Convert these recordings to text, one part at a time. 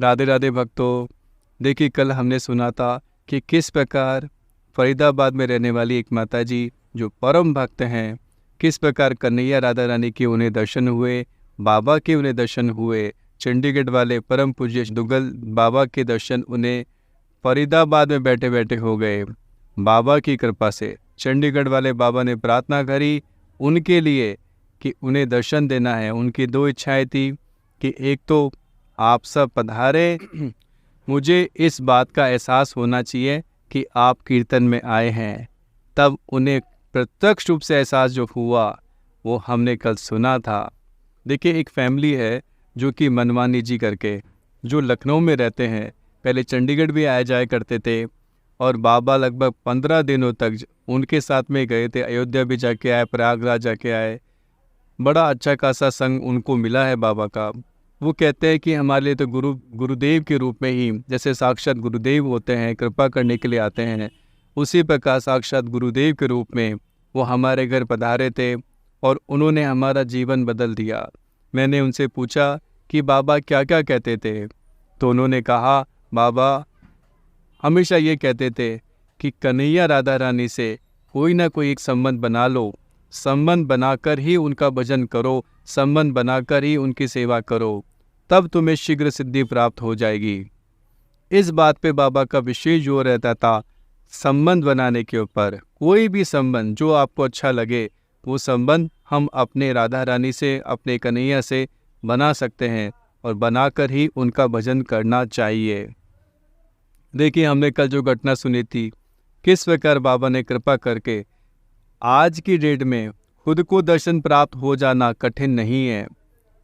राधे राधे भक्तों। देखिए, कल हमने सुना था कि किस प्रकार फरीदाबाद में रहने वाली एक माता जी जो परम भक्त हैं, किस प्रकार कन्हैया राधा रानी के उन्हें दर्शन हुए, बाबा के उन्हें दर्शन हुए। चंडीगढ़ वाले परम पूज्य दुग्गल बाबा के दर्शन उन्हें फरीदाबाद में बैठे बैठे हो गए। बाबा की कृपा से चंडीगढ़ वाले बाबा ने प्रार्थना करी उनके लिए कि उन्हें दर्शन देना है। उनकी दो इच्छाएं थी कि एक तो आप सब पधारे, मुझे इस बात का एहसास होना चाहिए कि आप कीर्तन में आए हैं। तब उन्हें प्रत्यक्ष रूप से एहसास जो हुआ वो हमने कल सुना था। देखिए, एक फैमिली है जो कि मनवानी जी करके, जो लखनऊ में रहते हैं, पहले चंडीगढ़ भी आए जाए करते थे और बाबा लगभग 15 दिनों तक उनके साथ में गए थे। अयोध्या भी जाके आए, प्रयागराज जाके आए। बड़ा अच्छा खासा संग उनको मिला है बाबा का। वो कहते हैं कि हमारे लिए तो गुरुदेव के रूप में ही, जैसे साक्षात गुरुदेव होते हैं, कृपा करने के लिए आते हैं, उसी प्रकार साक्षात गुरुदेव के रूप में वो हमारे घर पधारे थे और उन्होंने हमारा जीवन बदल दिया। मैंने उनसे पूछा कि बाबा क्या क्या कहते थे, तो उन्होंने कहा बाबा हमेशा ये कहते थे कि कन्हैया राधा रानी से कोई ना कोई एक संबंध बना लो, संबंध बनाकर ही उनका भजन करो, संबंध बनाकर ही उनकी सेवा करो, तब तुम्हें शीघ्र सिद्धि प्राप्त हो जाएगी। इस बात पे बाबा का विशेष जोर रहता था, संबंध बनाने के ऊपर। कोई भी संबंध जो आपको अच्छा लगे वो संबंध हम अपने राधा रानी से, अपने कन्हैया से बना सकते हैं और बनाकर ही उनका भजन करना चाहिए। देखिए, हमने कल जो घटना सुनी थी, किस प्रकार बाबा ने कृपा करके आज की डेट में खुद को दर्शन प्राप्त हो जाना कठिन नहीं है।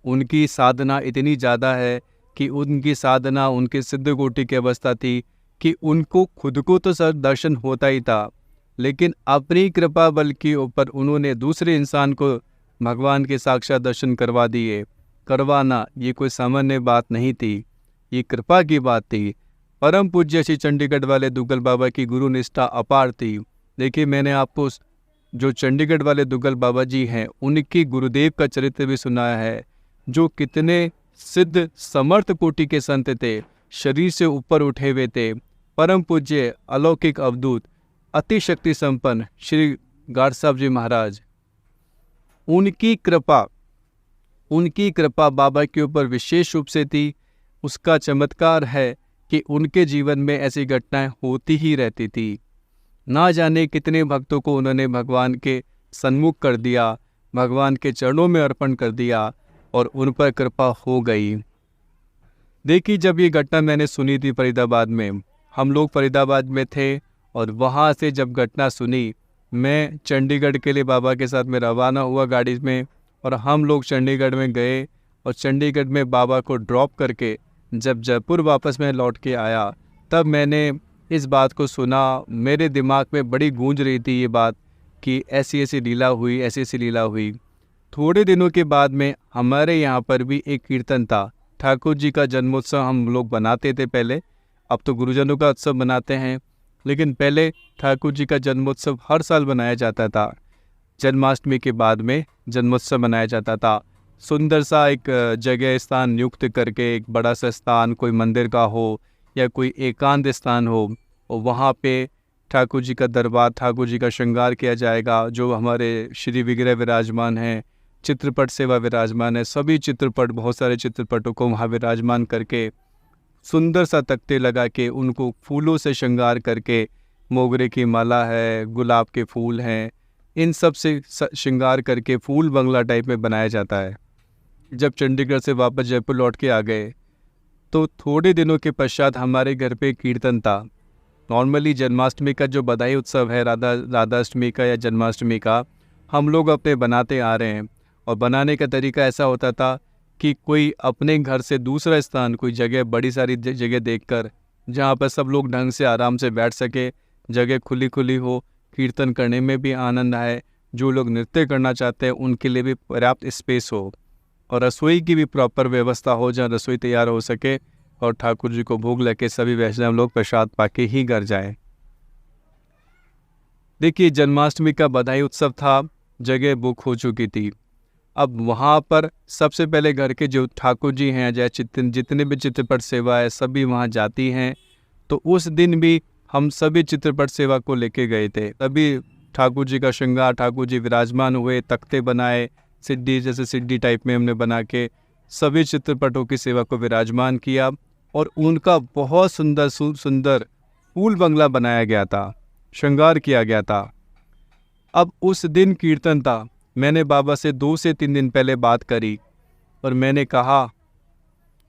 उनकी साधना इतनी ज़्यादा है कि उनकी साधना उनकी सिद्ध कोटि की अवस्था थी कि उनको खुद को तो सर दर्शन होता ही था, लेकिन अपनी कृपा बल के ऊपर उन्होंने दूसरे इंसान को भगवान के साक्षात दर्शन करवा दिए। करवाना ये कोई सामान्य बात नहीं थी, ये कृपा की बात थी। परम पूज्य श्री चंडीगढ़ वाले दुग्गल बाबा की गुरु निष्ठा अपार थी। देखिए, मैंने आपको जो चंडीगढ़ वाले दुग्गल बाबा जी हैं उनकी गुरुदेव का चरित्र भी सुनाया है, जो कितने सिद्ध समर्थ कोटि के संत थे, शरीर से ऊपर उठे हुए थे। परम पूज्य अलौकिक अवधूत अति शक्ति संपन्न श्री गाड साहब जी महाराज, उनकी कृपा बाबा के ऊपर विशेष रूप से थी। उसका चमत्कार है कि उनके जीवन में ऐसी घटनाएं होती ही रहती थी। ना जाने कितने भक्तों को उन्होंने भगवान के सन्मुख कर दिया, भगवान के चरणों में अर्पण कर दिया और उन पर कृपा हो गई। देखिए, जब ये घटना मैंने सुनी थी फरीदाबाद में, हम लोग फरीदाबाद में थे और वहाँ से जब घटना सुनी, मैं चंडीगढ़ के लिए बाबा के साथ में रवाना हुआ गाड़ी में और हम लोग चंडीगढ़ में गए और चंडीगढ़ में बाबा को ड्रॉप करके जब जयपुर वापस में लौट के आया, तब मैंने इस बात को सुना। मेरे दिमाग में बड़ी गूंज रही थी ये बात कि ऐसी ऐसी लीला हुई, ऐसी ऐसी लीला हुई। थोड़े दिनों के बाद में हमारे यहाँ पर भी एक कीर्तन था। ठाकुर जी का जन्मोत्सव हम लोग बनाते थे पहले, अब तो गुरुजनों का उत्सव बनाते हैं, लेकिन पहले ठाकुर जी का जन्मोत्सव हर साल बनाया जाता था। जन्माष्टमी के बाद में जन्मोत्सव मनाया जाता था। सुंदर सा एक जगह स्थान नियुक्त करके, एक बड़ा सा स्थान, कोई मंदिर का हो या कोई एकांत स्थान हो, और वहाँ पे ठाकुर जी का दरबार, ठाकुर जी का श्रृंगार किया जाएगा। जो हमारे श्री विग्रह विराजमान हैं, चित्रपट सेवा विराजमान है, सभी चित्रपट, बहुत सारे चित्रपटों को वहाँ विराजमान करके सुंदर सा तख्ते लगा के उनको फूलों से श्रृंगार करके, मोगरे की माला है, गुलाब के फूल हैं, इन सब से श्रृंगार करके फूल बंगला टाइप में बनाया जाता है। जब चंडीगढ़ से वापस जयपुर लौट के आ गए तो थोड़े दिनों के पश्चात हमारे घर पे कीर्तन था। नॉर्मली जन्माष्टमी का जो बधाई उत्सव है, राधाष्टमी का या जन्माष्टमी का, हम लोग अपने बनाते आ रहे हैं और बनाने का तरीका ऐसा होता था कि कोई अपने घर से दूसरा स्थान, कोई जगह, बड़ी सारी जगह देखकर जहाँ पर सब लोग ढंग से आराम से बैठ सके, जगह खुली खुली हो, कीर्तन करने में भी आनंद आए, जो लोग नृत्य करना चाहते हैं उनके लिए भी पर्याप्त स्पेस हो और रसोई की भी प्रॉपर व्यवस्था हो, जहाँ रसोई तैयार हो सके और ठाकुर जी को भोग लेके सभी वैष्णव लोग प्रसाद पाके ही घर जाएं। देखिए, जन्माष्टमी का बधाई उत्सव था, जगह बुक हो चुकी थी। अब वहाँ पर सबसे पहले घर के जो ठाकुर जी हैं, या जितने भी चित्रपट सेवा है सभी वहाँ जाती हैं। तो उस दिन भी हम सभी चित्रपट सेवा को लेके गए थे। तभी ठाकुर जी का श्रृंगार, ठाकुर जी विराजमान हुए, तख्ते बनाए, सिड्डी जैसे सिड्डी टाइप में हमने बना के सभी चित्रपटों की सेवा को विराजमान किया, और उनका बहुत सुंदर सुंदर फूल बंगला बनाया गया था, श्रृंगार किया गया था। अब उस दिन कीर्तन था। मैंने बाबा से 2 से 3 दिन पहले बात करी और मैंने कहा,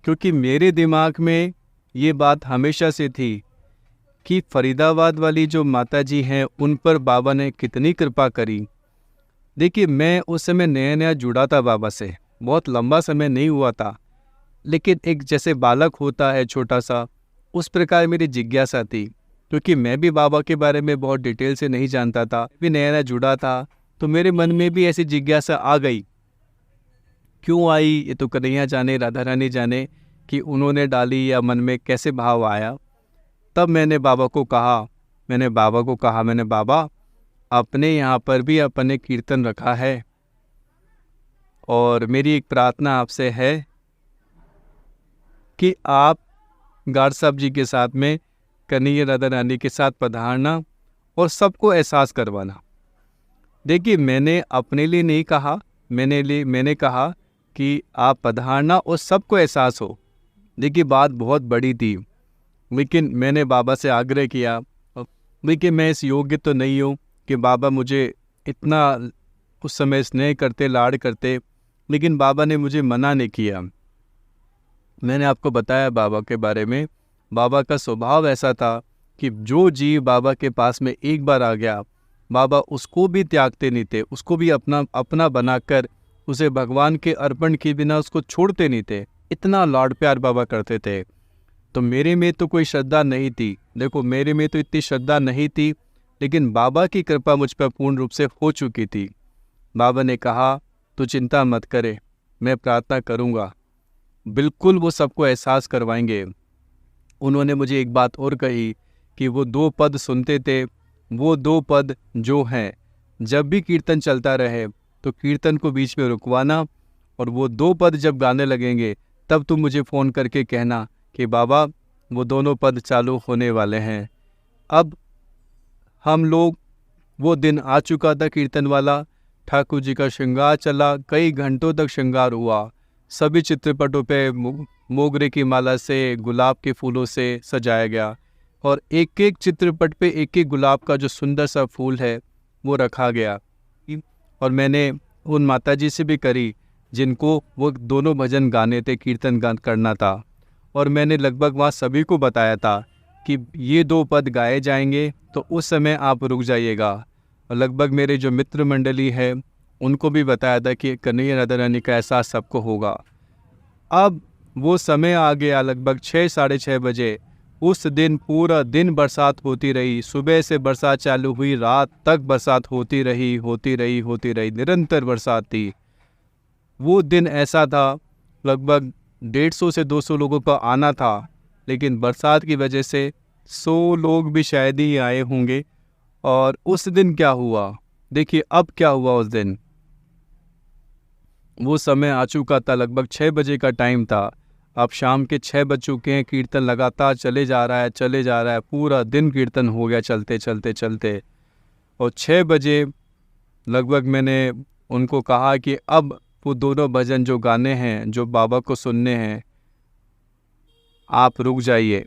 क्योंकि मेरे दिमाग में ये बात हमेशा से थी कि फरीदाबाद वाली जो माता जी हैं उन पर बाबा ने कितनी कृपा करी। देखिए, मैं उस समय नया नया जुड़ा था बाबा से, बहुत लंबा समय नहीं हुआ था, लेकिन एक जैसे बालक होता है छोटा सा, उस प्रकार मेरी जिज्ञासा थी, क्योंकि मैं भी बाबा के बारे में बहुत डिटेल से नहीं जानता था, भी नया नया जुड़ा था, तो मेरे मन में भी ऐसी जिज्ञासा आ गई। क्यों आई ये तो कन्हैया जाने, राधा रानी जाने कि उन्होंने डाली या मन में कैसे भाव आया। तब मैंने बाबा को कहा, मैंने बाबा अपने यहाँ पर भी अपने कीर्तन रखा है, और मेरी एक प्रार्थना आपसे है कि आप गार्ड साहब जी के साथ में कन्हैया राधा रानी के साथ पधारना और सबको एहसास करवाना। देखिए, मैंने अपने लिए नहीं कहा, मैंने कहा कि आप पधारना और सबको एहसास हो। देखिए, बात बहुत बड़ी थी, लेकिन मैंने बाबा से आग्रह किया। देखिए, मैं इस योग्य तो नहीं हूँ कि बाबा मुझे इतना उस समय स्नेह करते, लाड़ करते, लेकिन बाबा ने मुझे मना नहीं किया। मैंने आपको बताया बाबा के बारे में, बाबा का स्वभाव ऐसा था कि जो जीव बाबा के पास में एक बार आ गया, बाबा उसको भी त्यागते नहीं थे, उसको भी अपना बनाकर उसे भगवान के अर्पण के बिना उसको छोड़ते नहीं थे। इतना लाड प्यार बाबा करते थे। तो मेरे में तो कोई श्रद्धा नहीं थी, देखो मेरे में तो इतनी श्रद्धा नहीं थी, लेकिन बाबा की कृपा मुझ पर पूर्ण रूप से हो चुकी थी। बाबा ने कहा, तू चिंता मत करे, मैं प्रार्थना करूँगा, बिल्कुल वो सबको एहसास करवाएंगे। उन्होंने मुझे एक बात और कही कि वो 2 पद सुनते थे, वो 2 पद जो हैं, जब भी कीर्तन चलता रहे तो कीर्तन को बीच में रुकवाना, और वो 2 पद जब गाने लगेंगे तब तुम मुझे फ़ोन करके कहना कि बाबा वो दोनों पद चालू होने वाले हैं। अब हम लोग, वो दिन आ चुका था कीर्तन वाला, ठाकुर जी का श्रृंगार चला, कई घंटों तक श्रृंगार हुआ, सभी चित्रपटों पे मोगरे की माला से, गुलाब के फूलों से सजाया गया, और एक एक चित्रपट पे एक एक गुलाब का जो सुंदर सा फूल है वो रखा गया। और मैंने उन माताजी से भी करी जिनको वो दोनों भजन गाने थे, कीर्तन गान करना था, और मैंने लगभग वहाँ सभी को बताया था कि ये 2 पद गाए जाएंगे तो उस समय आप रुक जाइएगा। और लगभग मेरे जो मित्र मंडली है उनको भी बताया था कि कन्हैया राधा रानी का एहसास सबको होगा। अब वो समय आ गया, लगभग 6 साढ़े 6 बजे। उस दिन पूरा दिन बरसात होती रही, सुबह से बरसात चालू हुई, रात तक बरसात होती रही, निरंतर बरसात थी। वो दिन ऐसा था, लगभग 150 से 200 लोगों का आना था, लेकिन बरसात की वजह से 100 लोग भी शायद ही आए होंगे। और उस दिन क्या हुआ, देखिए अब क्या हुआ उस दिन। वो समय आ चुका था, लगभग 6 बजे का टाइम था, अब शाम के 6 बज चुके हैं, कीर्तन लगातार चले जा रहा है, पूरा दिन कीर्तन हो गया चलते। और 6 बजे लगभग मैंने उनको कहा कि अब वो दोनों भजन जो गाने हैं, जो बाबा को सुनने हैं, आप रुक जाइए।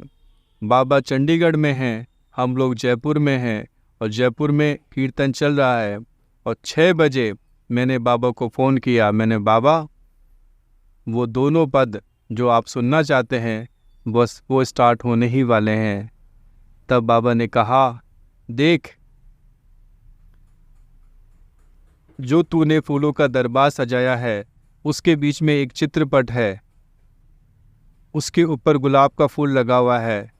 बाबा चंडीगढ़ में हैं, हम लोग जयपुर में हैं, और जयपुर में कीर्तन चल रहा है। और 6 बजे मैंने बाबा को फ़ोन किया, मैंने बाबा वो दोनों पद जो आप सुनना चाहते हैं बस वो स्टार्ट होने ही वाले हैं। तब बाबा ने कहा, देख जो तूने फूलों का दरबार सजाया है उसके बीच में एक चित्रपट है, उसके ऊपर गुलाब का फूल लगा हुआ है।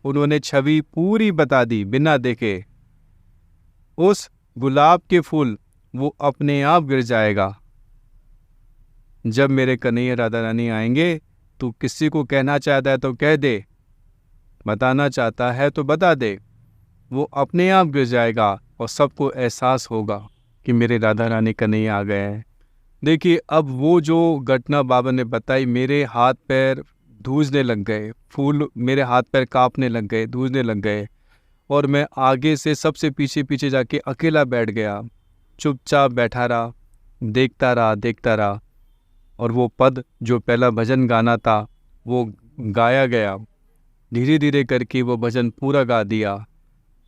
उन्होंने छवि पूरी बता दी बिना देखे। उस गुलाब के फूल वो अपने आप गिर जाएगा। जब मेरे कन्हैया राधा रानी आएंगे, तू किसी को कहना चाहता है तो कह दे, बताना चाहता है तो बता दे, वो अपने आप गिर जाएगा और सबको एहसास होगा कि मेरे राधा रानी कन्हैया आ गए हैं। देखिए, अब वो जो घटना बाबा ने बताई, मेरे हाथ पैर धूजने लग गए, फूल मेरे हाथ पैर कांपने लग गए, धूजने लग गए। और मैं आगे से सबसे पीछे पीछे जाके अकेला बैठ गया, चुपचाप बैठा रहा, देखता रहा देखता रहा। और वो पद जो पहला भजन गाना था वो गाया गया, धीरे धीरे करके वो भजन पूरा गा दिया,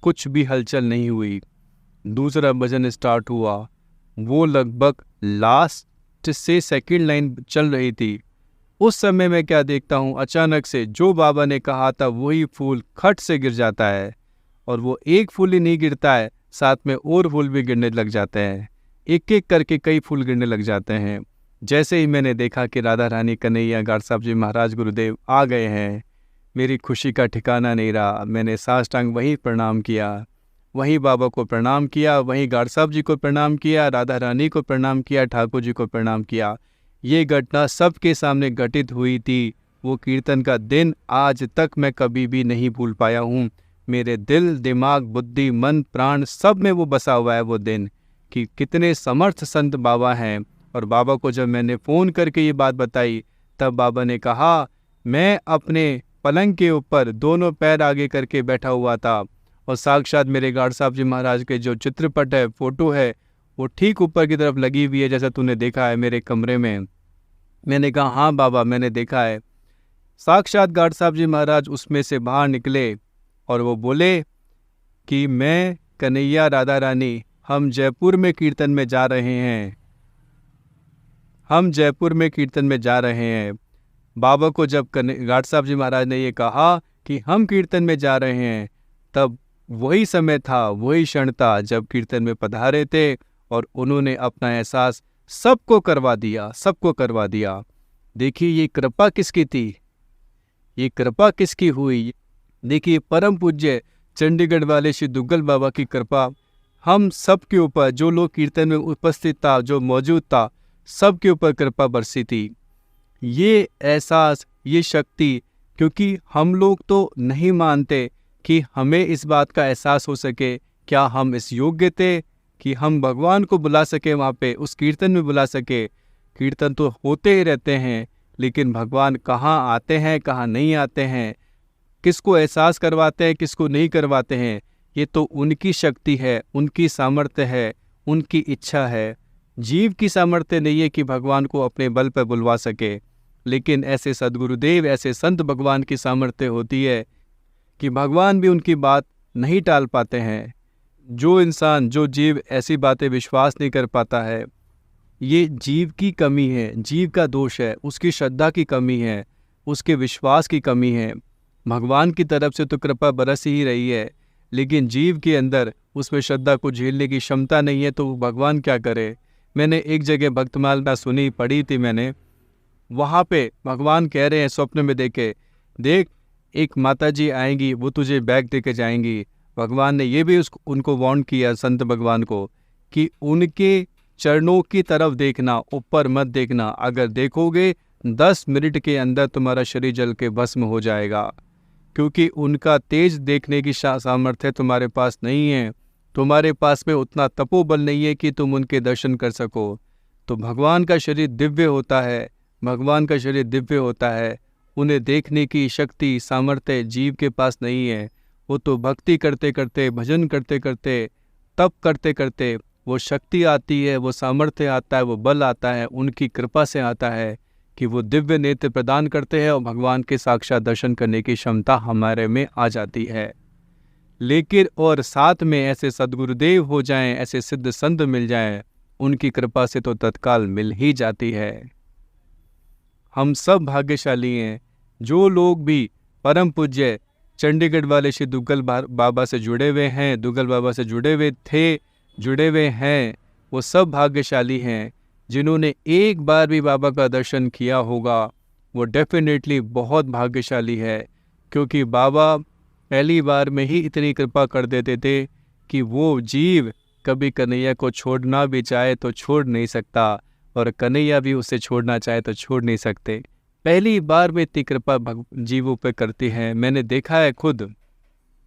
कुछ भी हलचल नहीं हुई। दूसरा भजन स्टार्ट हुआ, वो लगभग लास्ट से सेकंड लाइन चल रही थी। उस समय मैं क्या देखता हूँ, अचानक से जो बाबा ने कहा था वही फूल खट से गिर जाता है। और वो एक फूल ही नहीं गिरता है, साथ में और फूल भी गिरने लग जाते हैं, एक एक करके कई फूल गिरने लग जाते हैं। जैसे ही मैंने देखा कि राधा रानी कन्हैया गाड साहब जी महाराज गुरुदेव आ गए हैं, मेरी खुशी का ठिकाना नहीं रहा। मैंने साष्टांग वहीं प्रणाम किया, वहीं बाबा को प्रणाम किया, वहीं गाड साहब जी को प्रणाम किया, राधा रानी को प्रणाम किया, ठाकुर जी को प्रणाम किया। ये घटना सबके सामने घटित हुई थी। वो कीर्तन का दिन आज तक मैं कभी भी नहीं भूल पाया हूँ। मेरे दिल, दिमाग, बुद्धि, मन, प्राण सब में वो बसा हुआ है वो दिन, कि कितने समर्थ संत बाबा हैं। और बाबा को जब मैंने फ़ोन करके ये बात बताई, तब बाबा ने कहा, मैं अपने पलंग के ऊपर दोनों पैर आगे करके बैठा हुआ था और साक्षात मेरे गाड साहब जी महाराज के जो चित्रपट है, फोटो है, वो ठीक ऊपर की तरफ लगी हुई है, जैसा तूने देखा है मेरे कमरे में। मैंने कहा, हाँ बाबा, मैंने देखा है। साक्षात गाड साहब जी महाराज उसमें से बाहर निकले और वो बोले कि मैं, कन्हैया, राधा रानी, हम जयपुर में कीर्तन में जा रहे हैं, हम जयपुर में कीर्तन में जा रहे हैं। बाबा को जब गाड साहब जी महाराज ने ये कहा कि हम कीर्तन में जा रहे हैं, तब वही समय था, वही क्षण था जब कीर्तन में पधारे थे और उन्होंने अपना एहसास सबको करवा दिया, सबको करवा दिया। देखिए, ये कृपा किसकी थी, ये कृपा किसकी हुई। देखिए, परम पूज्य चंडीगढ़ वाले श्री दुग्गल बाबा की कृपा हम सब के ऊपर, जो लोग कीर्तन में उपस्थित था, जो मौजूद था, सब के ऊपर कृपा बरसी थी। ये एहसास, ये शक्ति, क्योंकि हम लोग तो नहीं मानते कि हमें इस बात का एहसास हो सके, क्या हम इस योग्य थे कि हम भगवान को बुला सके, वहाँ पे उस कीर्तन में बुला सके। कीर्तन तो होते ही रहते हैं, लेकिन भगवान कहाँ आते हैं, कहाँ नहीं आते हैं, किसको एहसास करवाते हैं, किसको नहीं करवाते हैं, ये तो उनकी शक्ति है, उनकी सामर्थ्य है, उनकी इच्छा है। जीव की सामर्थ्य नहीं है कि भगवान को अपने बल पर बुलवा सके, लेकिन ऐसे सद्गुरुदेव, ऐसे संत भगवान की सामर्थ्य होती है कि भगवान भी उनकी बात नहीं टाल पाते हैं। जो इंसान, जो जीव ऐसी बातें विश्वास नहीं कर पाता है, ये जीव की कमी है, जीव का दोष है, उसकी श्रद्धा की कमी है, उसके विश्वास की कमी है। भगवान की तरफ से तो कृपा बरस ही रही है, लेकिन जीव के अंदर उसमें श्रद्धा को झेलने की क्षमता नहीं है, तो भगवान क्या करे। मैंने एक जगह भक्तमाला सुनी, पढ़ी थी मैंने, वहाँ पे भगवान कह रहे हैं स्वप्न में देखे, देख एक माता जी आएंगी, वो तुझे बैग दे के जाएंगी। भगवान ने ये भी उनको वार्न किया, संत भगवान को, कि उनके चरणों की तरफ देखना, ऊपर मत देखना। अगर देखोगे 10 मिनट के अंदर तुम्हारा शरीर जल के भस्म हो जाएगा, क्योंकि उनका तेज देखने की सामर्थ्य तुम्हारे पास नहीं है। तुम्हारे पास में उतना तपोबल नहीं है कि तुम उनके दर्शन कर सको। तो भगवान का शरीर दिव्य होता है, भगवान का शरीर दिव्य होता है, उन्हें देखने की शक्ति, सामर्थ्य जीव के पास नहीं है। वो तो भक्ति करते करते, भजन करते करते, तप करते करते वो शक्ति आती है, वो सामर्थ्य आता है, वो बल आता है, उनकी कृपा से आता है कि वो दिव्य नेत्र प्रदान करते हैं और भगवान के साक्षात दर्शन करने की क्षमता हमारे में आ जाती है। लेकिन और साथ में ऐसे सद्गुरुदेव हो जाएं, ऐसे सिद्ध संत मिल जाएं, उनकी कृपा से तो तत्काल मिल ही जाती है। हम सब भाग्यशाली हैं। जो लोग भी परम पूज्य चंडीगढ़ वाले श्री दुग्गल बाबा से जुड़े हुए हैं, दुग्गल बाबा से जुड़े हुए थे, जुड़े हुए हैं, वो सब भाग्यशाली हैं। जिन्होंने एक बार भी बाबा का दर्शन किया होगा, वो डेफिनेटली बहुत भाग्यशाली है, क्योंकि बाबा पहली बार में ही इतनी कृपा कर देते थे कि वो जीव कभी कन्हैया को छोड़ना भी चाहे तो छोड़ नहीं सकता, और कन्हैया भी उसे छोड़ना चाहे तो छोड़ नहीं सकते। पहली बार में इतनी कृपा जीवों पे करती है। मैंने देखा है खुद,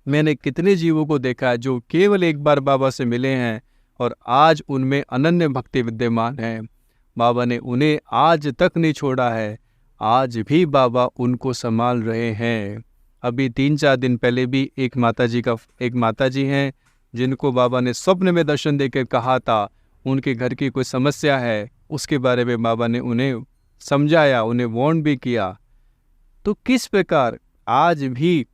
मैंने कितने जीवों को देखा है जो केवल एक बार बाबा से मिले हैं और आज उनमें अनन्य भक्ति विद्यमान है। बाबा ने उन्हें आज तक नहीं छोड़ा है। आज भी बाबा उनको संभाल रहे हैं। अभी 3-4 दिन पहले भी एक माताजी हैं जिनको बाबा ने स्वप्न में दर्शन देकर कहा था उनके घर की कोई समस्या है, उसके बारे में बाबा ने उन्हें समझाया, उन्हें वार्न भी किया। तो किस प्रकार आज भी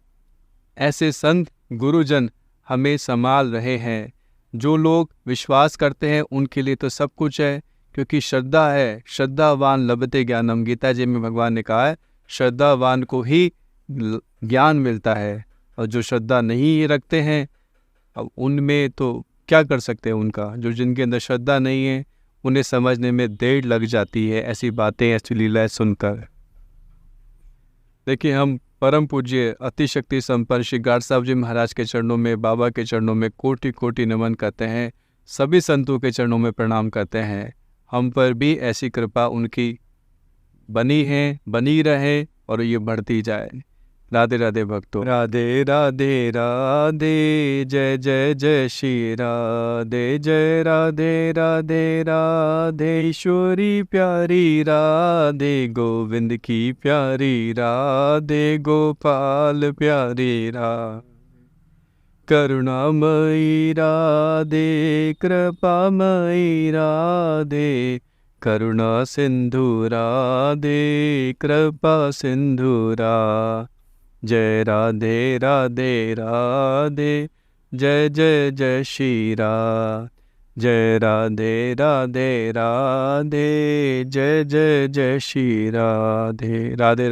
ऐसे संत गुरुजन हमें संभाल रहे हैं। जो लोग विश्वास करते हैं उनके लिए तो सब कुछ है, क्योंकि श्रद्धा है। श्रद्धावान लभते ज्ञानम, गीता जी में भगवान ने कहा है श्रद्धावान को ही ज्ञान मिलता है। और जो श्रद्धा नहीं रखते हैं अब उनमें तो क्या कर सकते हैं। उनका जो जिनके अंदर श्रद्धा नहीं है उन्हें समझने में देर लग जाती है ऐसी बातें, ऐसी लीलाएं सुनकर। देखिए, हम परम पूज्य अतिशक्ति संपन्न श्री गाड साहब जी महाराज के चरणों में, बाबा के चरणों में कोटि कोटि नमन करते हैं। सभी संतों के चरणों में प्रणाम करते हैं। हम पर भी ऐसी कृपा उनकी बनी है, बनी रहे और ये बढ़ती जाए। राधे राधे भक्तों। राधे राधे राधे, जय जय जय श्री राधे, जय राधे राधे राधे। ईश्वरी प्यारी राधे, गोविंद की प्यारी राधे, गोपाल प्यारी राधे। करुणामयी राधे, कृपामयी राधे, करुणा सिंधु राधे, कृपा सिंधु राधे। जय राधे राधे राधे, जय जय जय श्री राधे, जय राधे राधे राधे, जय जय जय श्री राधे। राधे।